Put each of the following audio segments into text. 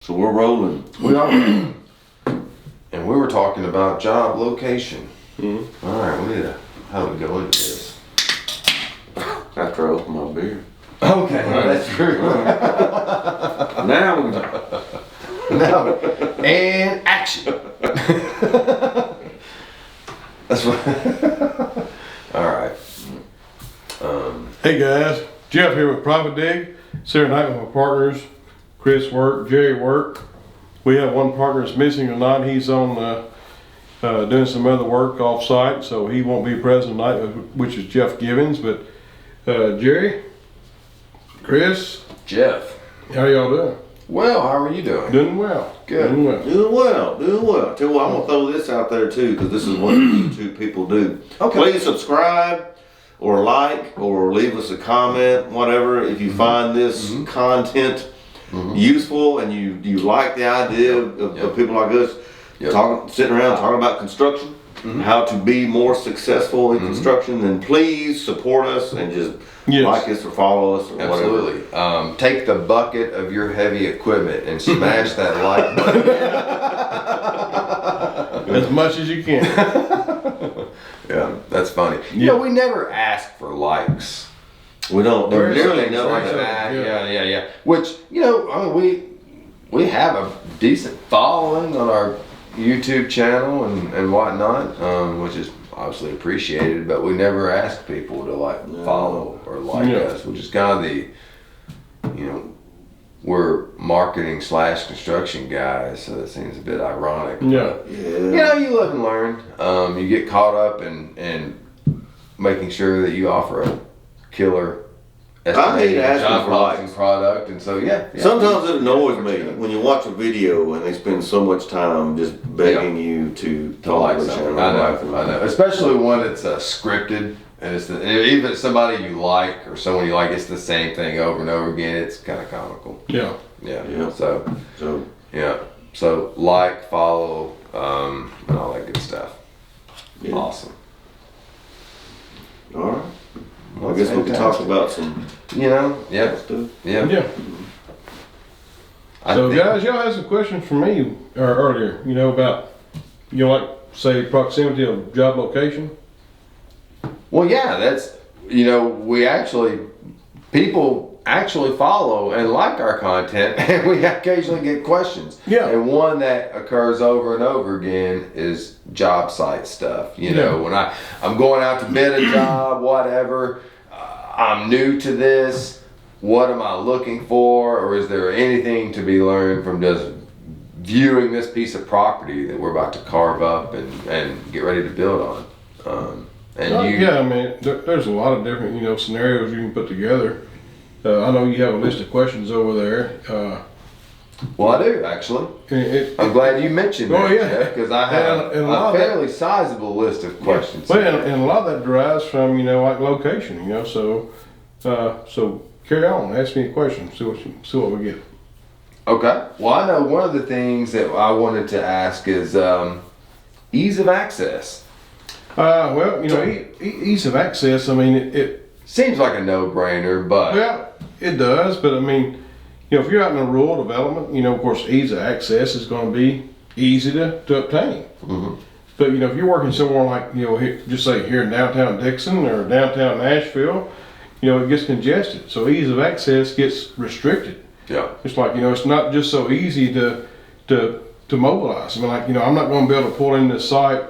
So we're rolling. We are. And we were talking about job location. Mm-hmm. All right, how do we go into this? After I open my beer. Okay, that's true. Now we go. Now, and action. That's what. All right. Hey guys, Jeff here with ProfitDig. Saturday night with my partners, Chris work, Jerry work. We have one partner that's missing tonight. He's on doing some other work off site, so he won't be present tonight, which is Jeff Givens. But Jerry, Chris, Jeff. how y'all doing? Well, how are you doing? Doing well. Good. Doing well. Doing well, doing well. Tell you what, I'm gonna throw this out there too, because this is what YouTube people do. Okay. Please subscribe, or like, or leave us a comment, whatever. If you find this content useful and you like the idea of people like us sitting around talking about construction, how to be more successful in construction, then please support us and just like us or follow us or Absolutely. whatever. Take the bucket of your heavy equipment and smash that like button. As much as you can. Yeah, that's funny. You know, we never ask for likes. We don't. They're nearly Never never. that. Yeah. Which, you know, I mean, we have a decent following on our YouTube channel and whatnot, which is obviously appreciated, but we never ask people to follow or like us, which is kind of the, you know, we're marketing / construction guys, so that seems a bit ironic. Yeah. You know, you live and learn. You get caught up in making sure that you offer a killer estimated job costing product, and so Sometimes it annoys me when you watch a video and they spend so much time just begging you to like something. I know. Especially when it's scripted and even if somebody you like or someone you like, it's the same thing over and over again. It's kind of comical. Yeah. So like, follow, and all that good stuff. Yeah. Awesome. All right. Well, I guess we can talk about some, stuff. Yeah. So guys, y'all had some questions for me earlier, about, like, say, proximity of job location. Well, yeah, that's, people actually follow and like our content, and we occasionally get questions. Yeah. And one that occurs over and over again is job site stuff. When I'm going out to bid a job, whatever, I'm new to this, what am I looking for, or is there anything to be learned from just viewing this piece of property that we're about to carve up and get ready to build on? I mean, there's a lot of different, scenarios you can put together. I know you have a list of questions over there. Well, I do, actually. I'm glad you mentioned that, because I have a fairly sizable list of questions. Well, and a lot of that derives from, like location, so carry on, ask me a question, see what we get. Okay. Well, I know one of the things that I wanted to ask is ease of access. Ease of access, I mean, it seems like a no-brainer, but... Well, it does, but I mean, if you're out in a rural development, of course, ease of access is going to be easy to obtain. Mm-hmm. But, if you're working somewhere like, just say here in downtown Dixon or downtown Nashville, it gets congested. So ease of access gets restricted. Yeah. It's like, it's not just so easy to mobilize. I mean, like, I'm not going to be able to pull in this site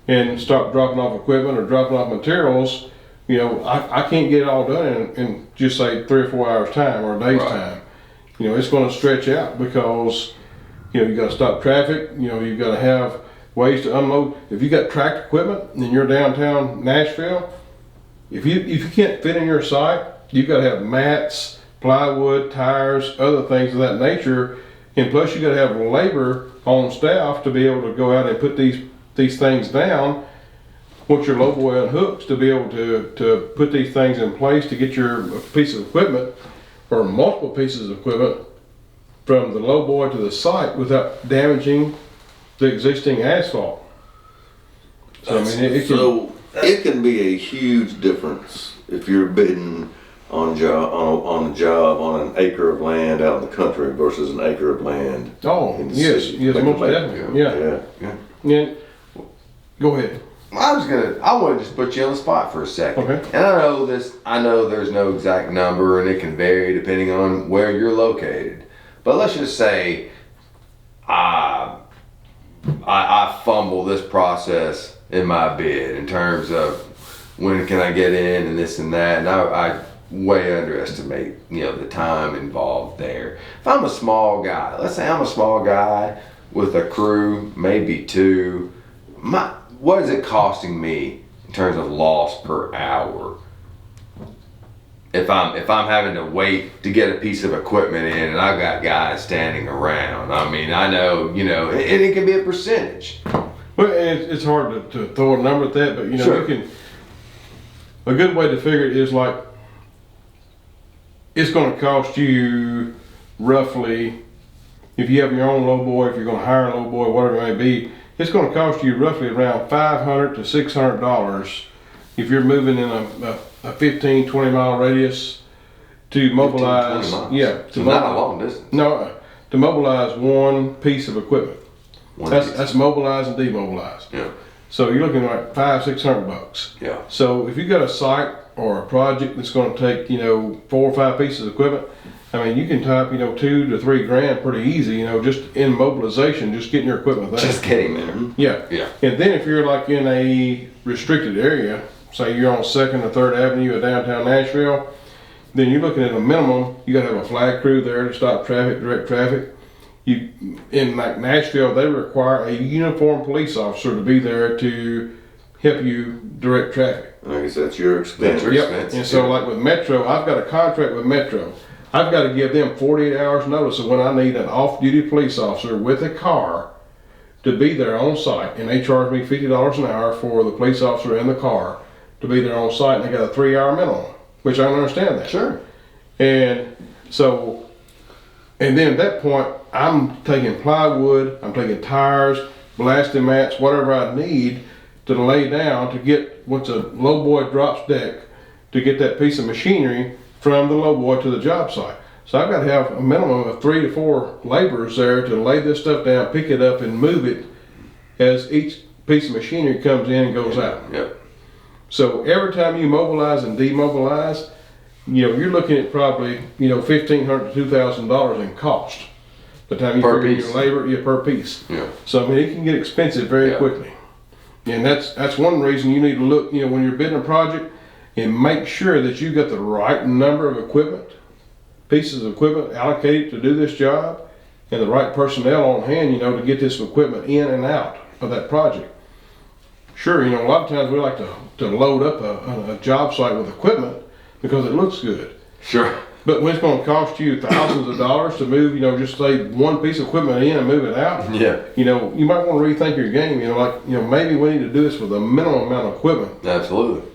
and start dropping off equipment or dropping off materials. I can't get it all done in just say 3 or 4 hours time or a day's time. It's going to stretch out because, you got to stop traffic. You've got to have ways to unload. If you got tracked equipment and you're downtown Nashville, if you can't fit in your site, you've got to have mats, plywood, tires, other things of that nature. And plus you got to have labor on staff to be able to go out and put these things down. Want your low boy on hooks to be able to put these things in place to get your piece of equipment or multiple pieces of equipment from the low boy to the site without damaging the existing asphalt. So I mean, it can be a huge difference if you're bidding on a job on an acre of land out in the country versus an acre of land. Oh, in the yes, city. yes, most definitely, yeah. Yeah. Go ahead. I want to just put you on the spot for a second. Okay. And I know there's no exact number and it can vary depending on where you're located. But let's just say I fumble this process in my bid in terms of when can I get in and this and that, and I way underestimate the time involved there. If I'm a small guy, let's say I'm a small guy with a crew, maybe two, what is it costing me in terms of loss per hour? If I'm having to wait to get a piece of equipment in and I've got guys standing around, I mean, I know, and it can be a percentage. Well, it's hard to throw a number at that, but Sure. you can. A good way to figure it is like it's going to cost you roughly, if you have your own lowboy, if you're going to hire a lowboy, whatever it may be, it's going to cost you roughly around $500 to $600 if you're moving in a 15, 20 mile radius to mobilize. 15, 20 miles. Yeah, So not a long distance. No, to mobilize one piece of equipment. Piece. That's mobilize and demobilize. Yeah. So you're looking like $500-600. Yeah. So if you got a site or a project that's going to take 4 or 5 pieces of equipment, I mean you can type $2 to $3 grand pretty easy. Just in mobilization, just getting your equipment there. Just getting there. Yeah. Yeah. And then if you're like in a restricted area, say you're on 2nd or 3rd Avenue of downtown Nashville, then you're looking at a minimum. You got to have a flag crew there to stop traffic, direct traffic. In like Nashville, they require a uniformed police officer to be there to help you direct traffic. I guess that's your expense. Yep. And so like with Metro, I've got a contract with Metro. I've got to give them 48 hours notice of when I need an off-duty police officer with a car to be there on site. And they charge me $50 an hour for the police officer and the car to be there on site. And they got a 3-hour minimum, which I understand that. Sure. And so, and then at that point, I'm taking plywood, I'm taking tires, blasting mats, whatever I need to lay down to get, once a lowboy drops deck, to get that piece of machinery from the lowboy to the job site. So I've got to have a minimum of 3 to 4 laborers there to lay this stuff down, pick it up, and move it as each piece of machinery comes in and goes out. Yep. So every time you mobilize and demobilize, you're looking at probably $1,500 to $2,000 in cost. By the time you Per figure piece. your labor, per piece. Yeah. So I mean, it can get expensive very quickly, and that's one reason you need to look. When you're bidding a project, and make sure that you got the right number of pieces of equipment allocated to do this job, and the right personnel on hand, to get this equipment in and out of that project. Sure, a lot of times we like to load up a job site with equipment because it looks good. Sure. But when it's going to cost you thousands of dollars to move, just say one piece of equipment in and move it out. Yeah. You might want to rethink your game. Maybe we need to do this with a minimum amount of equipment Absolutely.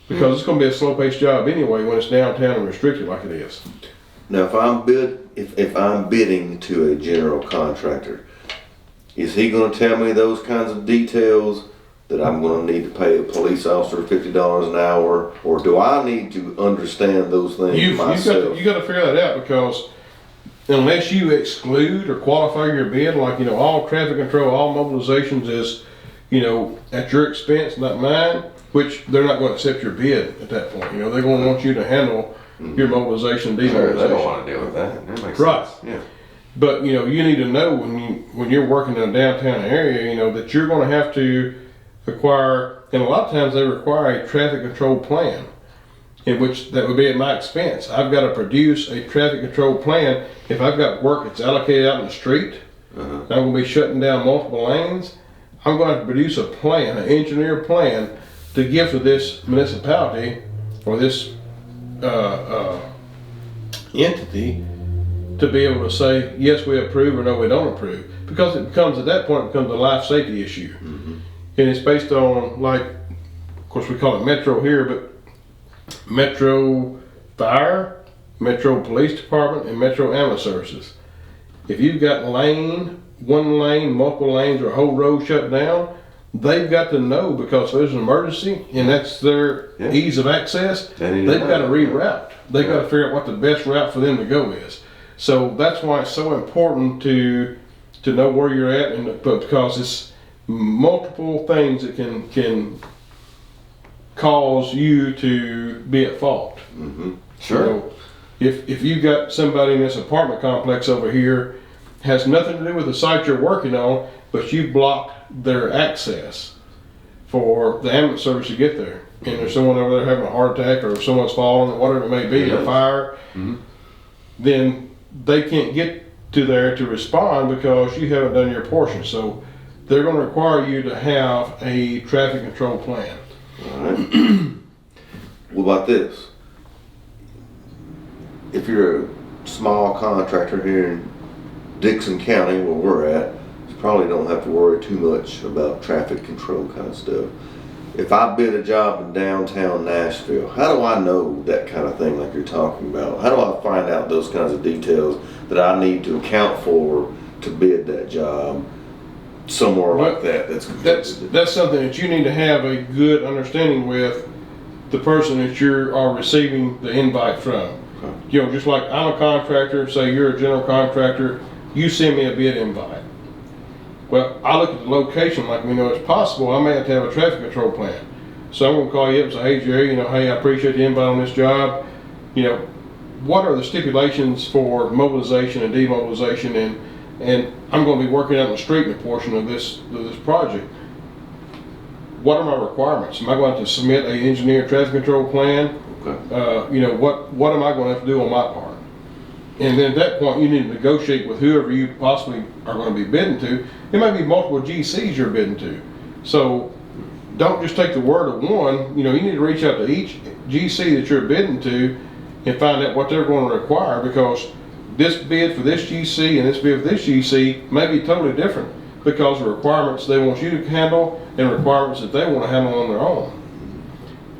because it's going to be a slow-paced job anyway when it's downtown and restricted like it is. Now, if I'm bidding to a general contractor, is he going to tell me those kinds of details that I'm going to need to pay a police officer $50 an hour, or do I need to understand those things myself? You got to figure that out because unless you exclude or qualify your bid, like all traffic control, all mobilizations is at your expense, not mine. Which they're not going to accept your bid at that point. They're going to want you to handle your mobilization and demobilization. They don't want to deal with that. That makes Right. sense. Yeah. But you need to know when you're working in a downtown area, that you're going to have to acquire, and a lot of times they require a traffic control plan, in which that would be at my expense. I've got to produce a traffic control plan. If I've got work that's allocated out in the street, I'm going to be shutting down multiple lanes. I'm going to have to produce a plan, an engineer plan, to give to this municipality or this entity to be able to say, yes, we approve, or no, we don't approve. Because it becomes, at that point, it becomes a life safety issue. And it's based on, like, of course we call it Metro here, but Metro Fire, Metro Police Department, and Metro Ambulance Services. If you've got one lane, multiple lanes, or a whole road shut down, they've got to know, because there's an emergency and that's their ease of access, they've got to reroute. They've got to figure out what the best route for them to go is. So that's why it's so important to know where you're at, and because it's multiple things that can cause you to be at fault. Mm-hmm. Sure. You know, if you got somebody in this apartment complex over here, has nothing to do with the site you're working on, but you blocked their access for the ambulance service to get there, and there's someone over there having a heart attack, or someone's falling, or whatever it may be, a fire, then they can't get to there to respond because you haven't done your portion. So they're going to require you to have a traffic control plan. All right. What about this? If you're a small contractor here in Dixon County, where we're at, you probably don't have to worry too much about traffic control kind of stuff. If I bid a job in downtown Nashville, how do I know that kind of thing like you're talking about? How do I find out those kinds of details that I need to account for to bid that job somewhere like that? That's something that you need to have a good understanding with the person that you are receiving the invite from. Okay. You know, just like I'm a contractor, say you're a general contractor, you send me a bid invite. Well, I look at the location, like we know it's possible, I may have to have a traffic control plan. So I'm going to call you up and say, hey Jerry, you know, hey, I appreciate the invite on this job. You know, what are the stipulations for mobilization and demobilization, and I'm going to be working out in the street portion of this project. What are my requirements? Am I going to submit an engineered traffic control plan? Okay. You know, what am I going to have to do on my part? And then at that point, you need to negotiate with whoever you possibly are going to be bidding to. It might be multiple GCs you're bidding to. So don't just take the word of one. You know, you need to reach out to each GC that you're bidding to and find out what they're going to require, because this bid for this GC and this bid for this GC may be totally different because of requirements they want you to handle and requirements that they want to handle on their own.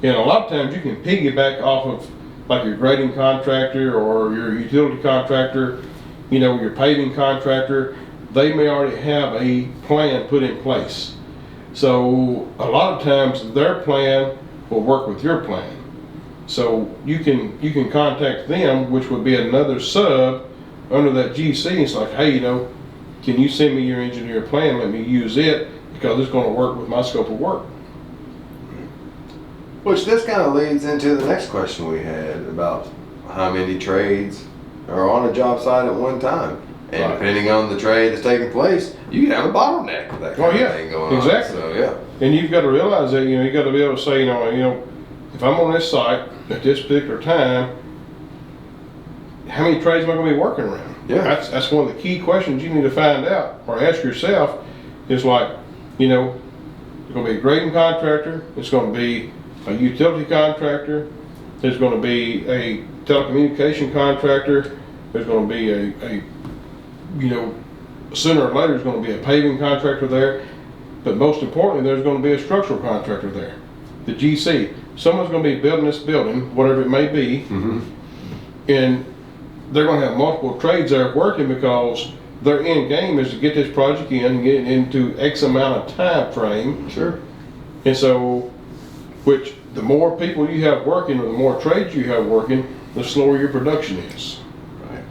And a lot of times you can piggyback off of like your grading contractor or your utility contractor, you know, your paving contractor. They may already have a plan put in place. So a lot of times their plan will work with your plan. So you can contact them, which would be another sub under that GC. It's like, hey, you know, can you send me your engineer plan? Let me use it because it's going to work with my scope of work. Which this kind of leads into the next question we had about how many trades are on a job site at one time. And right. Depending on the trade that's taking place, you can have a bottleneck with that kind of thing going exactly. on. So, yeah. And you've got to realize that, you know, you got to be able to say, you know, if I'm on this site at this particular time, how many trades am I going to be working around? Yeah. That's one of the key questions you need to find out or ask yourself. Is like, you know, it's going to be a grading contractor, it's going to be a utility contractor, there's going to be a telecommunication contractor, there's going to be a you know, sooner or later there's going to be a paving contractor there, but most importantly there's going to be a structural contractor there, the GC. Someone's going to be building this building, whatever it may be, and they're going to have multiple trades there working because their end game is to get this project in and get it into X amount of time frame. Sure. And so, which the more people you have working or the more trades you have working, the slower your production is. Right.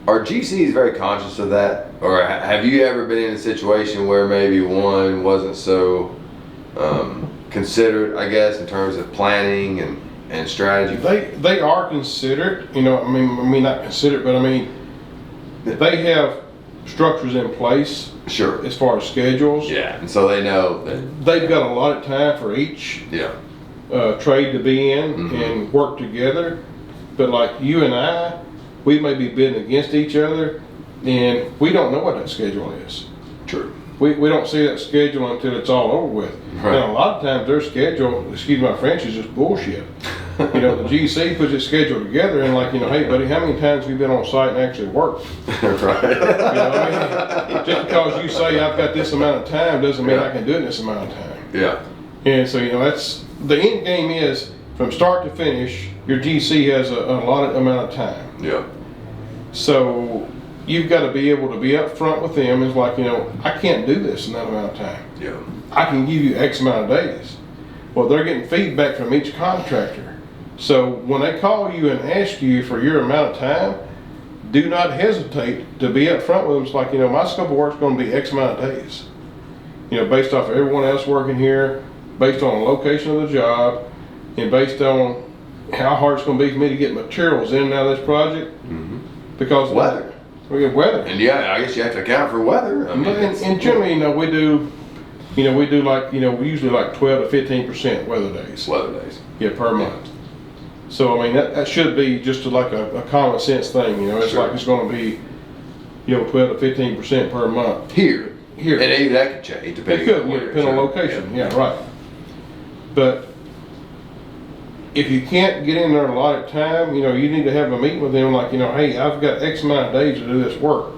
Are GCs very conscious of that? Or have you ever been in a situation where maybe one wasn't so considered, I guess, in terms of planning and strategy? They are considered, you know, I mean not considered, but I mean, they have structures in place. Sure. As far as schedules. Yeah, and so they know that they've got a lot of time for each trade to be in and work together. But like you and I, we may be bidding against each other and we don't know what that schedule is. True. We don't see that schedule until it's all over with. Right. And a lot of times their schedule, excuse my French, is just bullshit. You know, the GC puts its schedule together and like, you know, hey buddy, how many times have you been on site and actually worked? Right. You know what I mean? Just because you say I've got this amount of time doesn't mean I can do it in this amount of time. Yeah. And so, you know, that's, the end game is from start to finish, your GC has a allotted amount of time. Yeah. So you've got to be able to be up front with them. It's like, I can't do this in that amount of time. Yeah. I can give you X amount of days. Well, they're getting feedback from each contractor. So when they call you and ask you for your amount of time, do not hesitate to be up front with them. It's like, my scope of work is going to be X amount of days. Based off of everyone else working here, based on the location of the job, and based on how hard it's going to be for me to get materials in and out of this project. Mm-hmm. Because weather. We get weather. And yeah, I guess you have to account for weather. I mean, and generally, we do like, we usually like 12 to 15% weather days. Weather days. Yeah, per month. So, I mean, that should be just like a common sense thing, It's Sure. like it's going to be, 12 to 15% per month. Here. Here. And that could change It depending could, on where. depending on location. Yeah, right. But if you can't get in there a lot of time, you need to have a meeting with them like, hey, I've got X amount of days to do this work.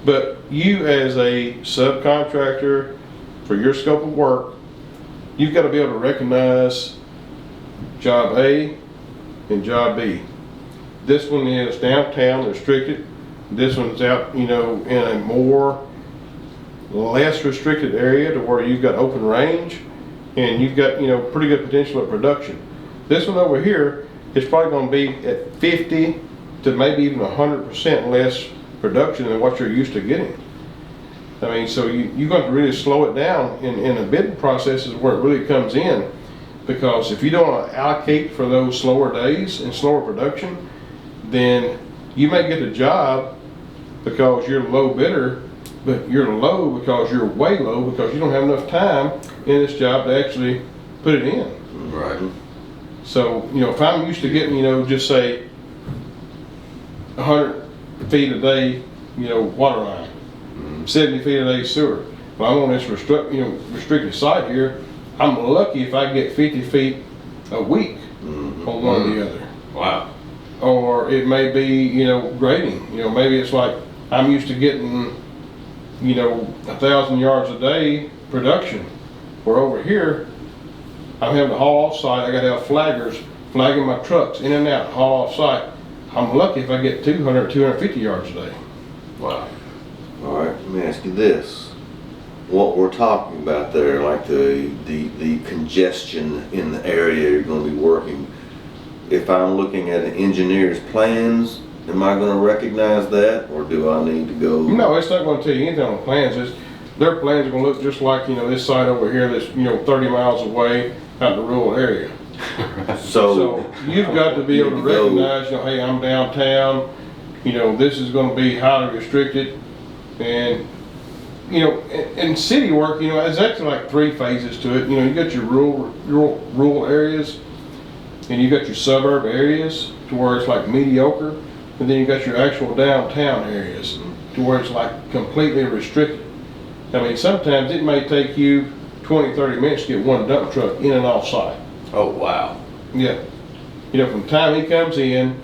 But you as a subcontractor for your scope of work, you've got to be able to recognize job A and job B. This one is downtown restricted. This one's out, in a more less restricted area to where you've got open range and you've got, pretty good potential of production. This one over here is probably going to be at 50 to maybe even 100% less production than what you're used to getting. I mean, so you're going to really slow it down in the bidding process is where it really comes in, because if you don't allocate for those slower days and slower production, then you may get a job because you're a low bidder, but you're low because you're way low because you don't have enough time in this job to actually put it in. Right. So, if I'm used to getting, just say 100 feet a day, water line, 70 feet a day sewer. Well, I'm on this restricted site here. I'm lucky if I get 50 feet a week on one or the other. Wow. Or it may be, grading. Maybe it's like I'm used to getting, 1,000 yards a day production. Where over here, I'm having to haul off site. I got to have flaggers flagging my trucks in and out, haul off site. I'm lucky if I get 200, 250 yards a day. Wow. All right, let me ask you this. What we're talking about there, like the congestion in the area you're going to be working, if I'm looking at an engineer's plans, am I going to recognize that, or do I need to go? No, it's not going to tell you anything on the plans. Their plans are going to look just like, this site over here that's, 30 miles away out in the rural area. So you've got to be able to recognize, hey, I'm downtown, this is going to be highly restricted. And, in city work, there's actually like 3 phases to it. You got your rural areas, and you got your suburb areas to where it's like mediocre, and then you got your actual downtown areas to where it's like completely restricted. I mean, sometimes it may take you 20, 30 minutes to get one dump truck in and off site. Oh, wow. Yeah. From the time he comes in,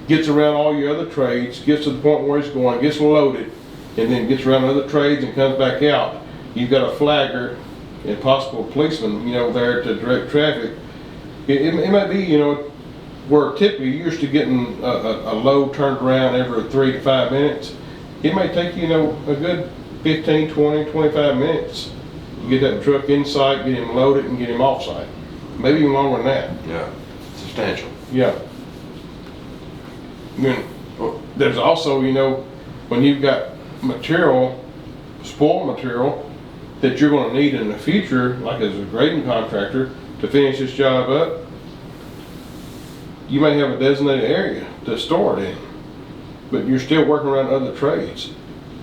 gets around all your other trades, gets to the point where he's going, gets loaded, and then gets around other trades and comes back out, you've got a flagger and possible policeman, there to direct traffic. It may be, where typically you're used to getting a load turned around every 3 to 5 minutes. It may take you, a good 15, 20, 25 minutes to get that truck in sight, get him loaded, and get him off site. Maybe even longer than that. Yeah. Substantial. Yeah. Then there's also, when you've got material, spoil material, that you're going to need in the future, like as a grading contractor, to finish this job up, you may have a designated area to store it in, but you're still working around other trades.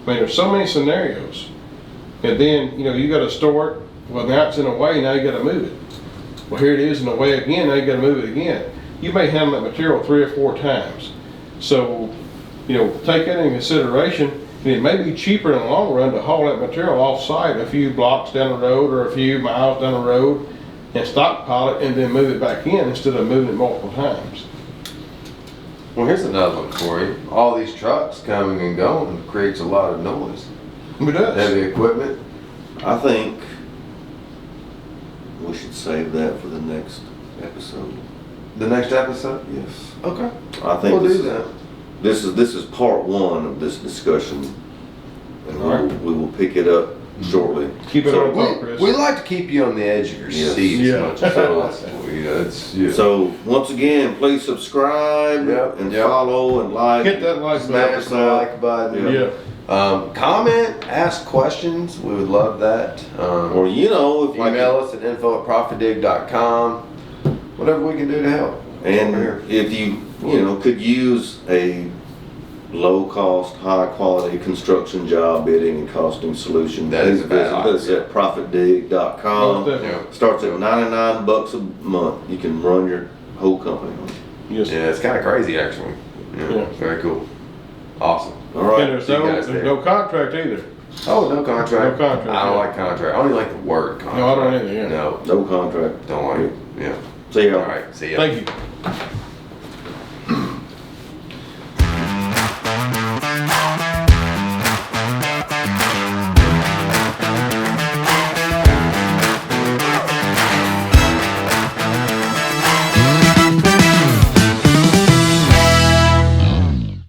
I mean, there's so many scenarios. And then, you got to store it. Well, now it's in a way, now you got to move it. Well, here it is in a way again, now you got to move it again. You may handle that material 3 or 4 times. So, take that into consideration. And it may be cheaper in the long run to haul that material off site a few blocks down the road or a few miles down the road and stockpile it and then move it back in instead of moving it multiple times. Well, here's another one for you. All these trucks coming and going creates a lot of noise. It does. Heavy equipment. I think we should save that for the next episode. The next episode? Yes. Okay. I think We'll this do is- that. this is part one of this discussion, and we will pick it up shortly. Keep it on top, Chris. We like to keep you on the edge of your seat Yeah. as much as possible. You know, So once again, please subscribe and follow and like. Hit that like smash the like button. Yeah. Comment, ask questions. We would love that. Or if email us at info@profitdig.com. Whatever we can do to help. And if you could use a low cost, high quality construction job bidding and costing solution, That is please a bad visit us idea. at ProfitDig.com. Starts at $99 a month. You can run your whole company on it. Yes. Yeah, it's kind of crazy actually. Yeah. Very cool. Awesome. All right. And there's no contract either. Oh, no contract. No contract, I don't yeah. like contract. I don't even like the word contract. No, I don't either, yeah. No, No contract. don't like it. Yeah. See y'all. All right. See ya. Thank you.